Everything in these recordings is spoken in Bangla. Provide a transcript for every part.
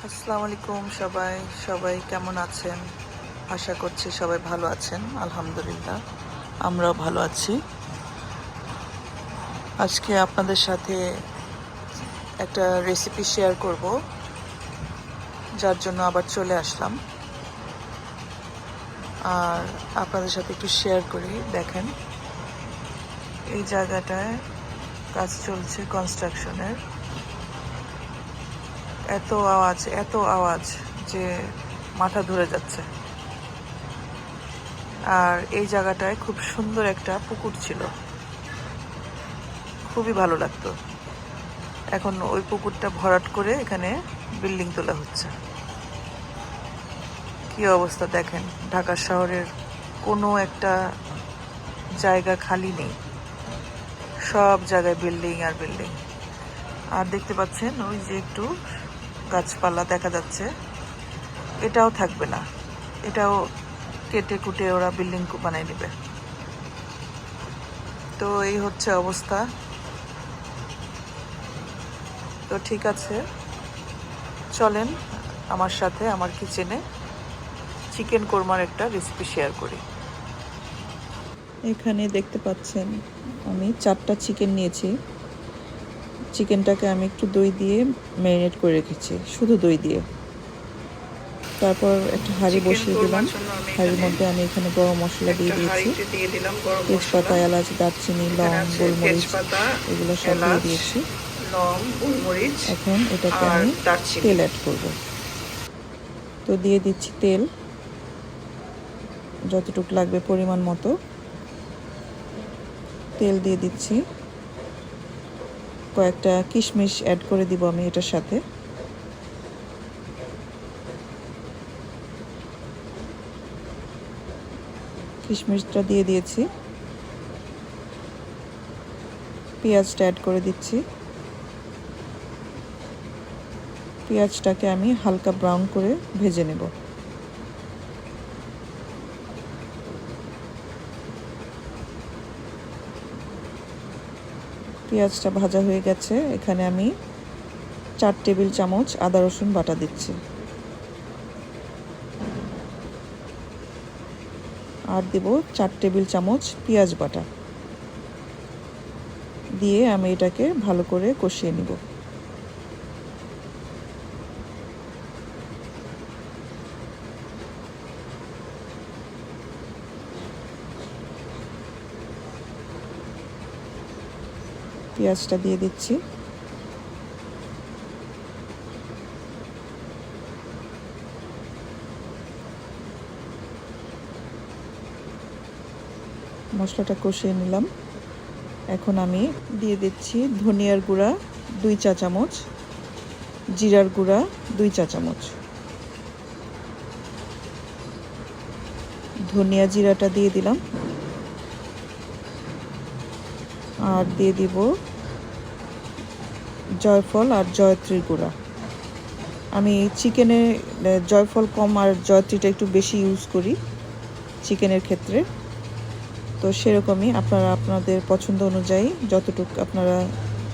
আসসালামু আলাইকুম সবাই সবাই কেমন আছেন? আশা করছি সবাই ভালো আছেন। আলহামদুলিল্লাহ আমরাও ভালো আছি। আজকে আপনাদের সাথে একটা রেসিপি শেয়ার করব, যার জন্য আবার চলে আসলাম। আর আপনাদের সাথে একটু শেয়ার করি। দেখেন, এই জায়গাটায় কাজ চলছে কনস্ট্রাকশনের। এত আওয়াজ যে মাথা ধরে যাচ্ছে। আর এই জায়গাটায় খুব সুন্দর একটা পুকুর ছিল, খুবই ভালো লাগতো। এখন ওই পুকুরটা ভরাট করে এখানে বিল্ডিং তোলা হচ্ছে। কি অবস্থা দেখেন, ঢাকা শহরের কোনো একটা জায়গা খালি নেই, সব জায়গায় বিল্ডিং আর বিল্ডিং। আর দেখতে পাচ্ছেন ওই যে একটু গাছপালা দেখা যাচ্ছে, এটাও থাকবে না, এটাও কেটে কুটে ওরা বিল্ডিং বানিয়ে নেবে। তো এই হচ্ছে অবস্থা। তো ঠিক আছে, চলেন আমার সাথে আমার কিচেনে চিকেন কোরমার একটা রেসিপি শেয়ার করি। এখানে দেখতে পাচ্ছেন আমি 4টা চিকেন নিয়েছি। চিকেনটাকে আমি একটু দই দিয়ে ম্যারিনেট করে রেখেছি, শুধু দই দিয়ে। তারপর একটা হাঁড়ি বসিয়ে দিলাম। হাঁড়ির মধ্যে আমি এখানে গরম মশলা দিয়ে দিয়েছি, তেজপাতা, এলাচ, দারচিনি, লং, গোলমরিচ এগুলো সব দিয়ে দিয়েছি। এখন এটাকে আমি তেল অ্যাড করব। তো দিয়ে দিচ্ছি তেল, যতটুকু লাগবে পরিমাণ মতো তেল দিয়ে দিচ্ছি। কয়েকটা কিশমিশ অ্যাড করে দিব আমি এটার সাথে। কিশমিশটা দিয়ে দিয়েছি। পেঁয়াজটা অ্যাড করে দিচ্ছি। পেঁয়াজটাকে আমি হালকা ব্রাউন করে ভেজে নেব। পেঁয়াজটা ভাজা হয়ে গেছে। এখানে আমি 4 টেবিল চামচ আদা রসুন বাটা দিচ্ছি। আর দেব 4 টেবিল চামচ পেঁয়াজ বাটা দিয়ে আমি এটাকে ভালো করে কষিয়ে নিব। পেঁয়াজটা দিয়ে দিচ্ছি। মশলাটা কষিয়ে নিলাম। এখন আমি দিয়ে দিচ্ছি ধনিয়ার গুঁড়া 2 চা চামচ, জিরার গুঁড়া 2 চা চামচ। ধনিয়া জিরাটা দিয়ে দিলাম। আর দিয়ে দিব জয়ফল আর জয়ত্রীর গুঁড়া। আমি চিকেনে জয়ফল কম আর জয়ত্রীটা একটু বেশি ইউজ করি চিকেনের ক্ষেত্রে। তো সেরকমই আপনারা আপনাদের পছন্দ অনুযায়ী যতটুকু আপনারা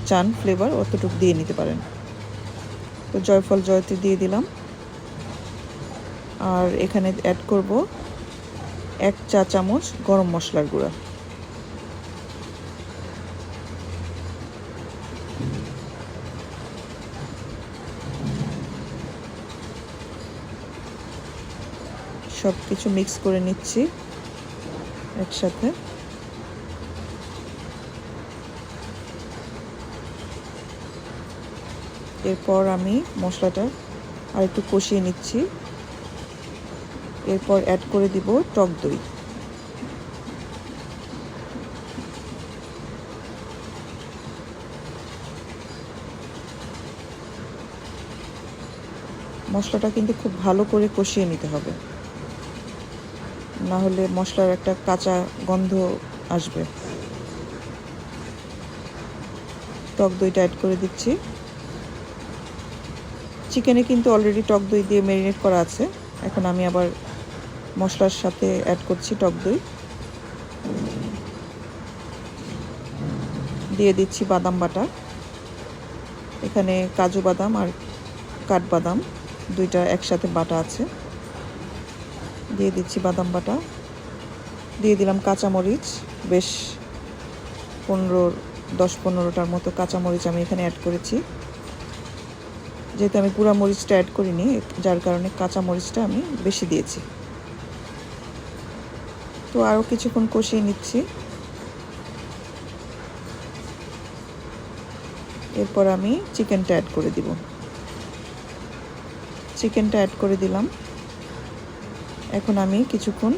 চান ফ্লেভার অতটুকু দিয়ে নিতে পারেন। তো জয়ফল জয়ত্রী দিয়ে দিলাম। আর এখানে অ্যাড করব 1 চা চামচ গরম মশলার গুঁড়া। সব কিছু মিক্স করে নিচ্ছি একসাথে। এরপর আমি মশলাটা আর একটু কষিয়ে নিচ্ছি। এরপর অ্যাড করে দিব টক দই। মশলাটা কিন্তু খুব ভালো করে কষিয়ে নিতে হবে, না হলে মশলার একটা কাঁচা গন্ধ আসবে। টক দইটা অ্যাড করে দিচ্ছি। চিকেনে কিন্তু অলরেডি টক দই দিয়ে ম্যারিনেট করা আছে। এখন আমি আবার মশলার সাথে অ্যাড করছি টক দই। দিয়ে দিচ্ছি বাদাম বাটা। এখানে কাজু বাদাম আর কাঠবাদাম দুইটা একসাথে বাটা আছে। দিয়ে দিচ্ছি বাদাম বাটা, দিয়ে দিলাম কাঁচামরিচ, বেশ 10-15টার মতো কাঁচামরিচ আমি এখানে অ্যাড করেছি। যেহেতু আমি গুঁড়া মরিচটা অ্যাড করিনি, যার কারণে কাঁচামরিচটা আমি বেশি দিয়েছি। তো আরও কিছুক্ষণ কষিয়ে নিচ্ছি। এরপর আমি চিকেনটা অ্যাড করে দিব। চিকেনটা অ্যাড করে দিলাম। এখন আমি কিছুক্ষণ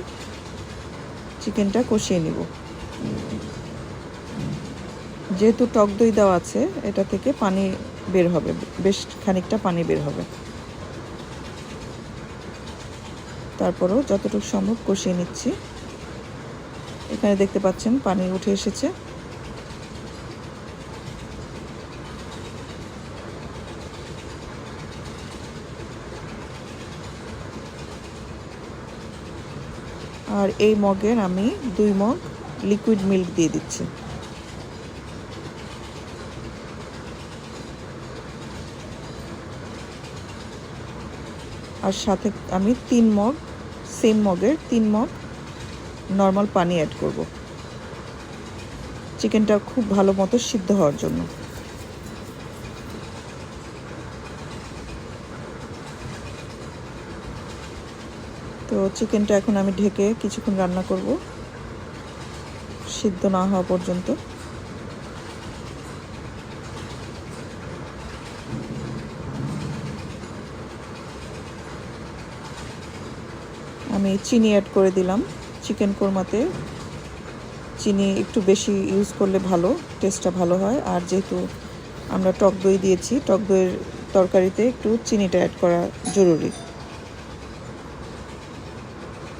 চিকেনটা কষিয়ে নিব। যেহেতু টক দই দেওয়া আছে, এটা থেকে পানি বের হবে, বেশ খানিকটা পানি বের হবে। তারপরেও যতটুকু সম্ভব কষিয়ে নিচ্ছি। এখানে দেখতে পাচ্ছেন পানি উঠে এসেছে। আর এই মগের আমি 2 মগ লিকুইড মিল্ক দিয়ে দিচ্ছি। আর সাথে আমি 3 মগ, সেম মগের 3 মগ নর্মাল পানি অ্যাড করব, চিকেনটা খুব ভালো মতো সিদ্ধ হওয়ার জন্য। তো চিকেনটা এখন আমি ঢেকে কিছুক্ষণ রান্না করব, সিদ্ধ না হওয়া পর্যন্ত। আমি চিনি অ্যাড করে দিলাম। চিকেন কোরমাতে চিনি একটু বেশি ইউজ করলে ভালো, টেস্টটা ভালো হয়। আর যেহেতু আমরা টক দই দিয়েছি, টক দইয়ের তরকারিতে একটু চিনিটা অ্যাড করা জরুরি,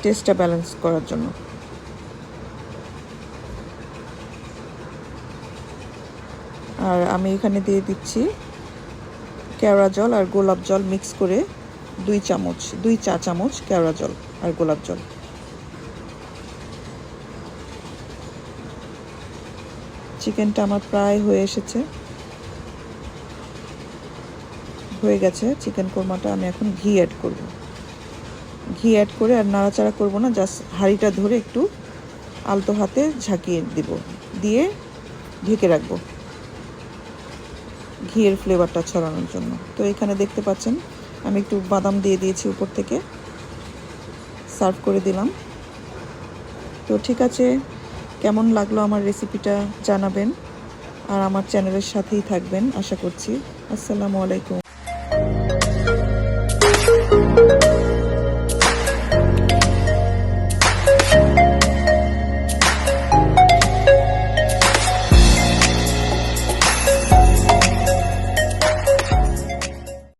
টেস্টটা ব্যালেন্স করার জন্য। আর আমি এখানে দিয়ে দিচ্ছি কেওড়া জল আর গোলাপ জল মিক্স করে 2 চা চামচ কেওড়া জল আর গোলাপ জল। চিকেনটা আমার প্রায় হয়ে এসেছে, হয়ে গেছে চিকেন কোরমাটা। আমি এখন ঘি অ্যাড করব। ঘি অ্যাড করে আর নাড়াচাড়া করব না, জাস্ট হাঁড়িটা ধরে একটু আলতো হাতে ঝাঁকিয়ে দিব, দিয়ে ঢেকে রাখবো ঘিয়ের ফ্লেভারটা ছড়ানোর জন্য। তো এখানে দেখতে পাচ্ছেন আমি একটু বাদাম দিয়ে দিয়েছি উপর থেকে, সার্ভ করে দিলাম। তো ঠিক আছে, কেমন লাগলো আমার রেসিপিটা জানাবেন, আর আমার চ্যানেলের সাথেই থাকবেন আশা করছি। আসসালামু আলাইকুম।